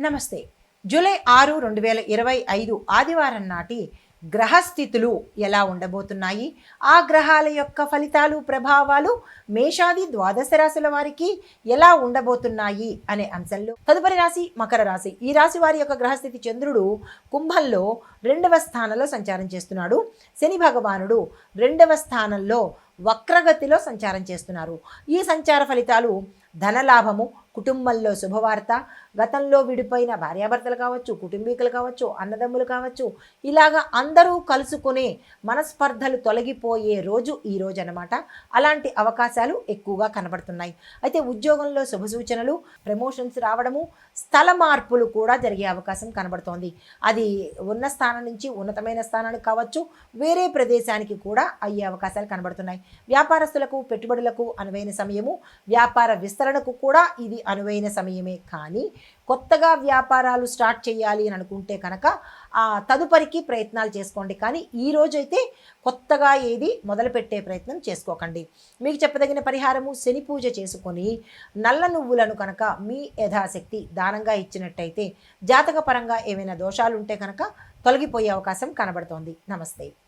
నమస్తే. జూలై 6, 2025 ఆదివారం నాటి గ్రహస్థితులు ఎలా ఉండబోతున్నాయి, ఆ గ్రహాల యొక్క ఫలితాలు ప్రభావాలు మేషాది ద్వాదశ రాశుల వారికి ఎలా ఉండబోతున్నాయి అనే అంశంలో తదుపరి రాశి మకర రాశి. ఈ రాశి వారి యొక్క గ్రహస్థితి చంద్రుడు కుంభంలో 2వ స్థానంలో సంచారం చేస్తున్నాడు. శని భగవానుడు 2వ స్థానంలో వక్రగతిలో సంచారం చేస్తున్నారు. ఈ సంచార ఫలితాలు ధనలాభము, కుటుంబంలో శుభవార్త, గతంలో విడిపోయిన భార్యాభర్తలు కావచ్చు, కుటుంబీకులు కావచ్చు, అన్నదమ్ములు కావచ్చు, ఇలాగా అందరూ కలుసుకునే మనస్పర్ధలు తొలగిపోయే రోజు ఈ రోజు అనమాట. అలాంటి అవకాశాలు ఎక్కువగా కనబడుతున్నాయి. అయితే ఉద్యోగంలో శుభ సూచనలు, ప్రమోషన్స్ రావడము, స్థల మార్పులు కూడా జరిగే అవకాశం కనబడుతోంది. అది ఉన్న స్థానం నుంచి ఉన్నతమైన స్థానానికి కావచ్చు, వేరే ప్రదేశానికి కూడా అయ్యే అవకాశాలు కనబడుతున్నాయి. వ్యాపారస్తులకు పెట్టుబడులకు అనువైన సమయము, వ్యాపార విస్తరణకు కూడా ఇది అనువైన సమయమే. కానీ కొత్తగా వ్యాపారాలు స్టార్ట్ చేయాలి అని అనుకుంటే కనుక తదుపరికి ప్రయత్నాలు చేసుకోండి. కానీ ఈ రోజైతే కొత్తగా ఏది మొదలుపెట్టే ప్రయత్నం చేసుకోకండి. మీకు చెప్పదగిన పరిహారము, శని పూజ చేసుకొని నల్ల నువ్వులను కనుక మీ యథాశక్తి దానంగా ఇచ్చినట్టయితే జాతకపరంగా ఏమైనా దోషాలు ఉంటే కనుక తొలగిపోయే అవకాశం కనబడుతోంది. నమస్తే.